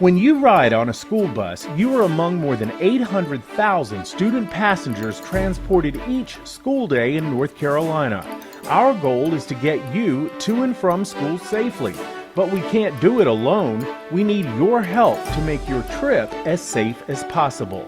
When you ride on a school bus, you are among more than 800,000 student passengers transported each school day in North Carolina. Our goal is to get you to and from school safely, but we can't do it alone. We need your help to make your trip as safe as possible.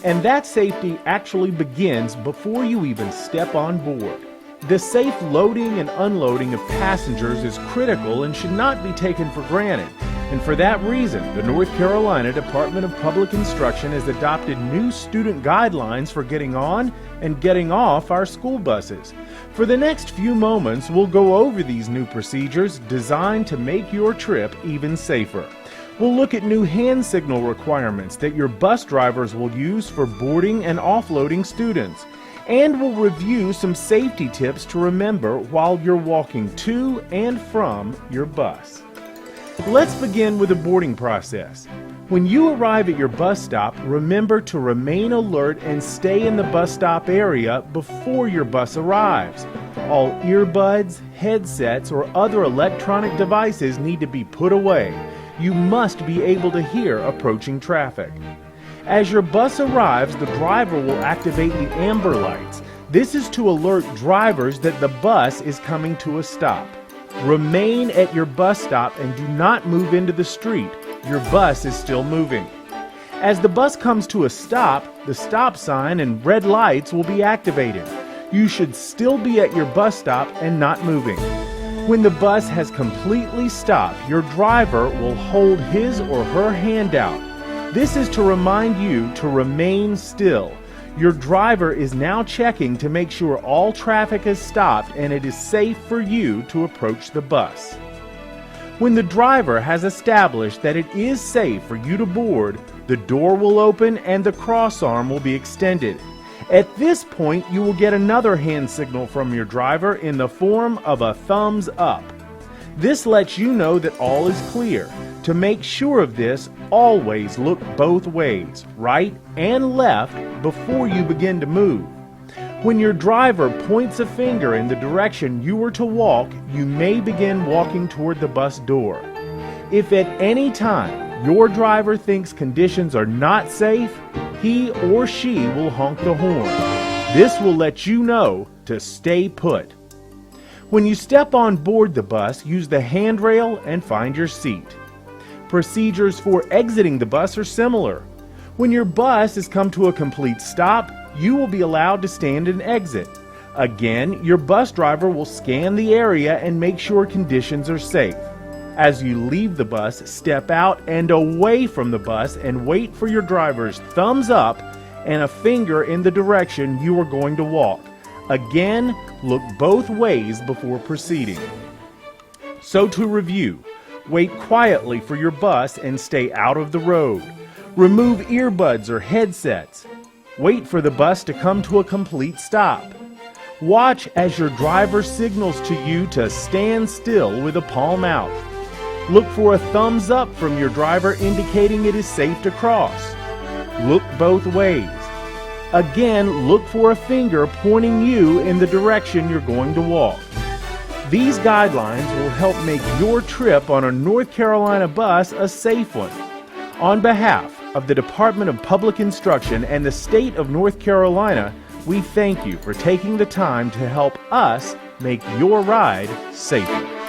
And that safety actually begins before you even step on board. The safe loading and unloading of passengers is critical and should not be taken for granted. And for that reason, the North Carolina Department of Public Instruction has adopted new student guidelines for getting on and getting off our school buses. For the next few moments, we'll go over these new procedures designed to make your trip even safer. We'll look at new hand signal requirements that your bus drivers will use for boarding and offloading students. And we'll review some safety tips to remember while you're walking to and from your bus. Let's begin with the boarding process. When you arrive at your bus stop, remember to remain alert and stay in the bus stop area before your bus arrives. All earbuds, headsets, or other electronic devices need to be put away. You must be able to hear approaching traffic. As your bus arrives, the driver will activate the amber lights. This is to alert drivers that the bus is coming to a stop. Remain at your bus stop and do not move into the street. Your bus is still moving. As the bus comes to a stop, the stop sign and red lights will be activated. You should still be at your bus stop and not moving. When the bus has completely stopped, your driver will hold his or her hand out. This is to remind you to remain still. Your driver is now checking to make sure all traffic has stopped and it is safe for you to approach the bus. When the driver has established that it is safe for you to board, the door will open and the crossarm will be extended. At this point, you will get another hand signal from your driver in the form of a thumbs up. This lets you know that all is clear. To make sure of this, always look both ways, right and left, before you begin to move. When your driver points a finger in the direction you are to walk, you may begin walking toward the bus door. If at any time your driver thinks conditions are not safe, he or she will honk the horn. This will let you know to stay put. When you step on board the bus, use the handrail and find your seat. Procedures for exiting the bus are similar. When your bus has come to a complete stop, you will be allowed to stand and exit. Again, your bus driver will scan the area and make sure conditions are safe. As you leave the bus, step out and away from the bus and wait for your driver's thumbs up and a finger in the direction you are going to walk. Again, look both ways before proceeding. So to review, wait quietly for your bus and stay out of the road. Remove earbuds or headsets. Wait for the bus to come to a complete stop. Watch as your driver signals to you to stand still with a palm out. Look for a thumbs up from your driver indicating it is safe to cross. Look both ways. Again, look for a finger pointing you in the direction you're going to walk. These guidelines will help make your trip on a North Carolina bus a safe one. On behalf of the Department of Public Instruction and the state of North Carolina, we thank you for taking the time to help us make your ride safer.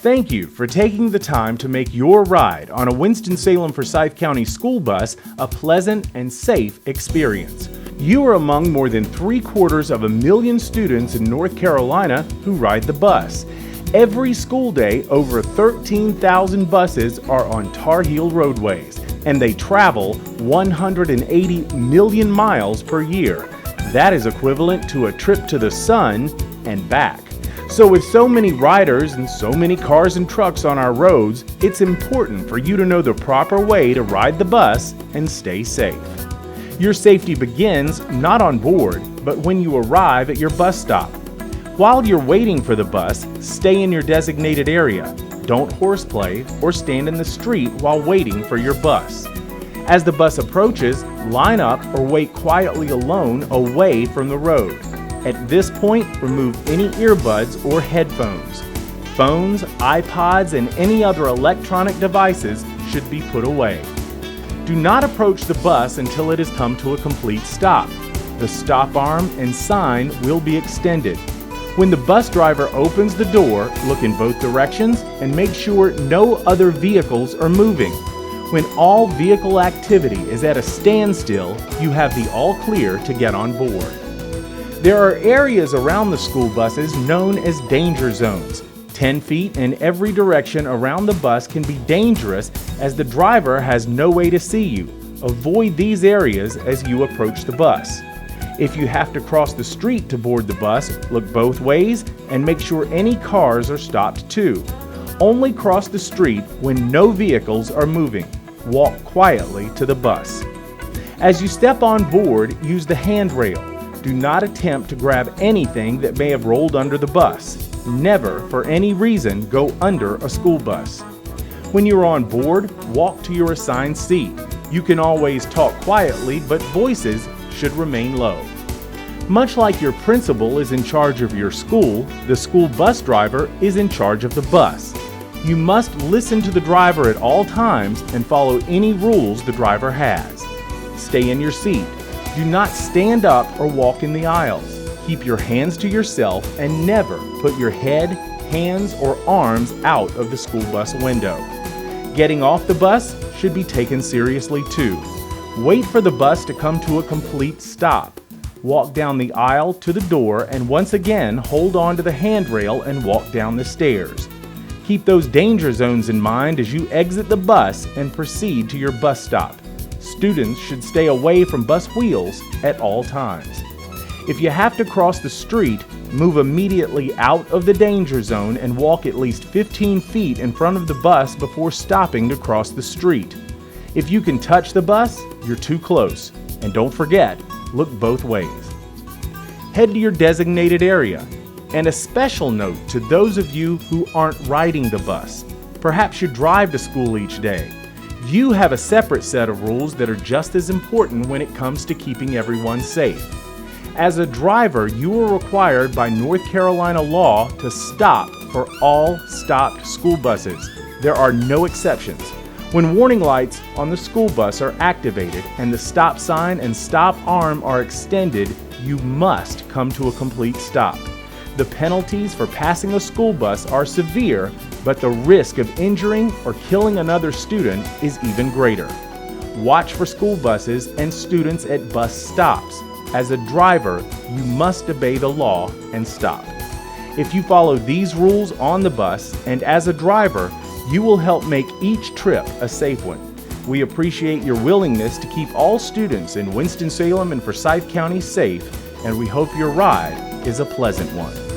Thank you for taking the time to make your ride on a Winston-Salem-Forsyth County school bus a pleasant and safe experience. You are among more than 750,000 students in North Carolina who ride the bus. Every school day, over 13,000 buses are on Tar Heel roadways, and they travel 180 million miles per year. That is equivalent to a trip to the sun and back. So with so many riders and so many cars and trucks on our roads, it's important for you to know the proper way to ride the bus and stay safe. Your safety begins not on board, but when you arrive at your bus stop. While you're waiting for the bus, stay in your designated area. Don't horseplay or stand in the street while waiting for your bus. As the bus approaches, line up or wait quietly alone away from the road. At this point, remove any earbuds or headphones. Phones, iPods, and any other electronic devices should be put away. Do not approach the bus until it has come to a complete stop. The stop arm and sign will be extended. When the bus driver opens the door, look in both directions and make sure no other vehicles are moving. When all vehicle activity is at a standstill, you have the all clear to get on board. There are areas around the school buses known as danger zones. 10 feet in every direction around the bus can be dangerous as the driver has no way to see you. Avoid these areas as you approach the bus. If you have to cross the street to board the bus, look both ways and make sure any cars are stopped too. Only cross the street when no vehicles are moving. Walk quietly to the bus. As you step on board, use the handrail. Do not attempt to grab anything that may have rolled under the bus. Never, for any reason, go under a school bus. When you're on board, walk to your assigned seat. You can always talk quietly, but voices should remain low. Much like your principal is in charge of your school, the school bus driver is in charge of the bus. You must listen to the driver at all times and follow any rules the driver has. Stay in your seat. Do not stand up or walk in the aisles. Keep your hands to yourself and never put your head, hands, or arms out of the school bus window. Getting off the bus should be taken seriously too. Wait for the bus to come to a complete stop. Walk down the aisle to the door and once again hold on to the handrail and walk down the stairs. Keep those danger zones in mind as you exit the bus and proceed to your bus stop. Students should stay away from bus wheels at all times. If you have to cross the street, move immediately out of the danger zone and walk at least 15 feet in front of the bus before stopping to cross the street. If you can touch the bus, you're too close. And don't forget, look both ways. Head to your designated area. And a special note to those of you who aren't riding the bus. Perhaps you drive to school each day. You have a separate set of rules that are just as important when it comes to keeping everyone safe. As a driver, you are required by North Carolina law to stop for all stopped school buses. There are no exceptions. When warning lights on the school bus are activated and the stop sign and stop arm are extended, you must come to a complete stop. The penalties for passing a school bus are severe, but the risk of injuring or killing another student is even greater. Watch for school buses and students at bus stops. As a driver, you must obey the law and stop. If you follow these rules on the bus and as a driver, you will help make each trip a safe one. We appreciate your willingness to keep all students in Winston-Salem and Forsyth County safe, and we hope your ride is a pleasant one.